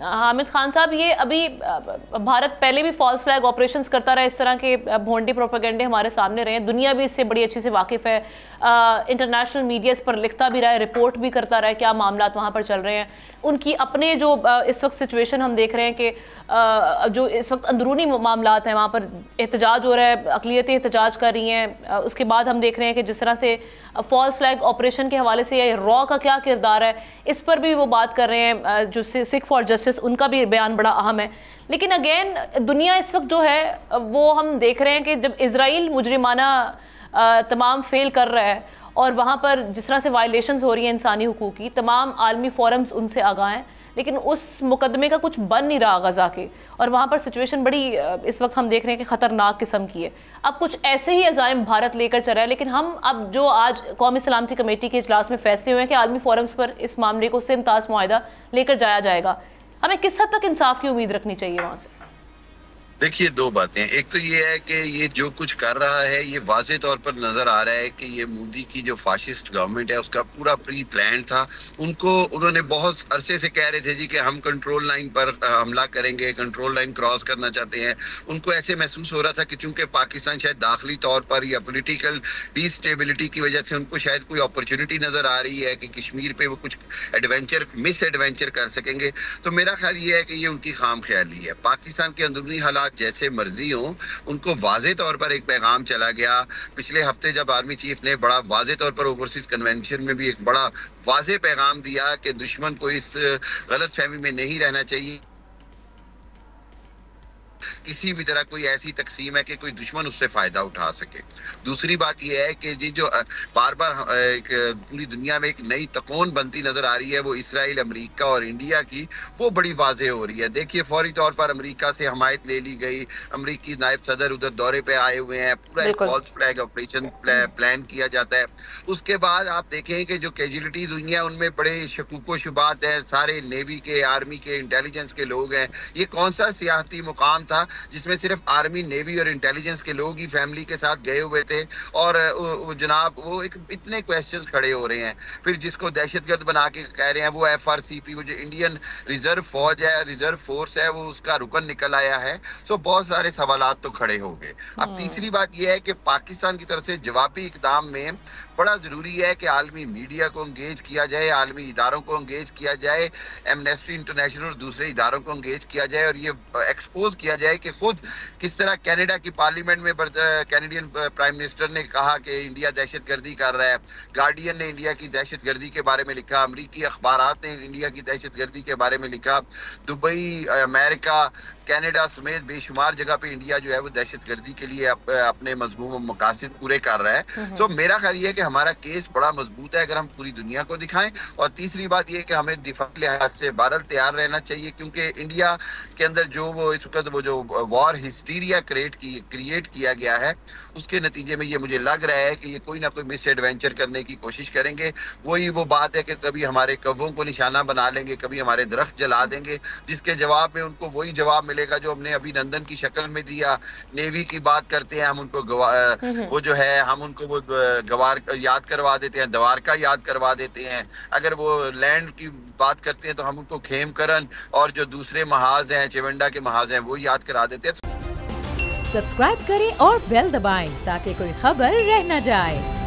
हामिद खान साहब, ये अभी भारत पहले भी फॉल्स फ्लैग ऑपरेशंस करता रहा, इस तरह के भोंडी प्रोपेगेंडे हमारे सामने रहे हैं, दुनिया भी इससे बड़ी अच्छी से वाकिफ़ है, इंटरनेशनल मीडिया इस पर लिखता भी रहा है, रिपोर्ट भी करता रहा है क्या मामला वहाँ पर चल रहे हैं। उनकी अपने जो इस वक्त सिचुएशन हम देख रहे हैं कि जो इस वक्त अंदरूनी मामला हैं वहाँ पर एहतजाज हो रहा है, अक़लियतें एहतजाज कर रही हैं। उसके बाद हम देख रहे हैं कि जिस तरह से फॉल्स फ्लैग ऑपरेशन के हवाले से या रॉ का क्या किरदार है, इस पर भी वो बात कर रहे हैं। जो सिख फॉर जस्टिस, उनका भी बयान बड़ा अहम है। लेकिन अगेन दुनिया इस वक्त जो है वो हम देख रहे हैं कि जब इजराइल मुजरिमाना तमाम फेल कर रहा है और वहाँ पर जिस तरह से वायलेशंस हो रही हैं इंसानी हुकूक की, तमाम आलमी फोरम्स उनसे आगाह हैं, लेकिन उस मुकदमे का कुछ बन नहीं रहा गज़ा के, और वहाँ पर सिचुएशन बड़ी इस वक्त हम देख रहे हैं कि ख़तरनाक किस्म की है। अब कुछ ऐसे ही अज़ाइम भारत लेकर चल रहा है, लेकिन हम अब जो आज कौमी सलामती कमेटी के इजलास में फैसले हुए हैं कि आलमी फोरम्स पर इस मामले को सिंतास मुआहदा लेकर जाया जाएगा, हमें किस हद तक इंसाफ की उम्मीद रखनी चाहिए वहाँ से? देखिए, दो बातें। एक तो ये है कि ये जो कुछ कर रहा है ये वाज़े तौर पर नजर आ रहा है कि ये मोदी की जो फाशिस्ट गवर्नमेंट है उसका पूरा प्री प्लान था। उन्होंने बहुत अरसे से कह रहे थे जी कि हम कंट्रोल लाइन पर हमला करेंगे, कंट्रोल लाइन क्रॉस करना चाहते हैं। उनको ऐसे महसूस हो रहा था कि चूंकि पाकिस्तान शायद दाखिली तौर पर या पोलिटिकल डिस्टेबिलिटी की वजह से उनको शायद कोई अपॉर्चुनिटी नजर आ रही है कि कश्मीर पे वो कुछ मिस एडवेंचर कर सकेंगे। तो मेरा ख्याल ये है कि ये उनकी खाम ख्याली है। पाकिस्तान के अंदरूनी हालात जैसे मर्जी हो, उनको वाज़े तौर पर एक पैगाम चला गया। पिछले हफ्ते जब आर्मी चीफ ने बड़ा वाज़े तौर पर ओवरसीज कन्वेंशन में भी एक बड़ा वाज़े पैगाम दिया कि दुश्मन को इस गलतफहमी में नहीं रहना चाहिए किसी भी तरह कोई ऐसी तकसीम है कि कोई दुश्मन उससे फायदा उठा सके। दूसरी बात यह है कि जी जो बार बार पूरी दुनिया में एक नई तकोन बनती नजर आ रही है वो इसराइल, अमेरिका और इंडिया की, वो बड़ी वाज़ेह हो रही है। देखिए, फौरी तौर पर अमेरिका से हमायत ले ली गई, अमेरिकी नायब सदर उधर दौरे पे आए हुए हैं, पूरा एक फॉल्स फ्लैग ऑपरेशन प्लान किया जाता है। उसके बाद आप देखें कि जो कैजुअलिटीज हुई हैं उनमें बड़े शकूको शुबात है, सारे नेवी के, आर्मी के, इंटेलिजेंस के लोग हैं। ये कौन सा सियासी मुकाम था जिसमें सिर्फ आर्मी, नेवी और इंटेलिजेंस के लोग ही फैमिली के साथ गए हुए थे? और जनाब वो एक इतने क्वेश्चंस खड़े हो रहे हैं। फिर जिसको दहशतगर्द बना के कह रहे हैं वो FRCP, वो जो इंडियन रिजर्व फौज है, रिजर्व फोर्स है, वो उसका रुकन निकल आया है। सो बहुत सारे सवालात तो खड़े हो गए। अब तीसरी बात यह है कि पाकिस्तान की तरफ से जवाबी इकदाम में बड़ा जरूरी है कि आलमी मीडिया को एंगेज किया जाए, आलमी इदारों को एंगेज किया जाए, एमनेस्टी इंटरनेशनल और दूसरे इदारों को एंगेज किया जाए और ये एक्सपोज किया जाए कि खुद किस तरह कनाडा की पार्लियामेंट में कैनेडियन प्राइम मिनिस्टर ने कहा कि इंडिया दहशतगर्दी कर रहा है। गार्डियन ने इंडिया की दहशतगर्दी के बारे में लिखा, अमरीकी अखबारात ने इंडिया की दहशतगर्दी के बारे में लिखा, दुबई, अमेरिका, कनाडा समेत बेशुमार जगह पे इंडिया जो है वो दहशतगर्दी के लिए अपने मजमूम मकासद पूरे कर रहा है। तो मेरा ख्याल ये है कि हमारा केस बड़ा मजबूत है अगर हम पूरी दुनिया को दिखाएं। और तीसरी बात ये है कि हमें दिफाई लिहाज से भारत तैयार रहना चाहिए, क्योंकि इंडिया के अंदर जो वो इस वक्त वो जो वॉर हिस्टीरिया क्रिएट किया गया है उसके नतीजे में ये मुझे लग रहा है कि ये कोई ना कोई मिस एडवेंचर करने की कोशिश करेंगे। वही वो बात है कि कभी हमारे कव्वों को निशाना बना लेंगे, कभी हमारे दरख्त जला देंगे, जिसके जवाब में उनको वही जवाब मिलेगा जो हमने अभिनंदन की शक्ल में दिया। नेवी की बात करते हैं हम उनको वो जो है हम उनको वो गवार याद करवा देते हैं, द्वारका याद करवा देते हैं। अगर वो लैंड की बात करते हैं तो हम उनको खेमकरन और जो दूसरे महाज हैं, चेवंडा के महाज हैं, वो याद करा देते हैं। सब्सक्राइब करें और बेल दबाएं ताकि कोई खबर रह न जाए।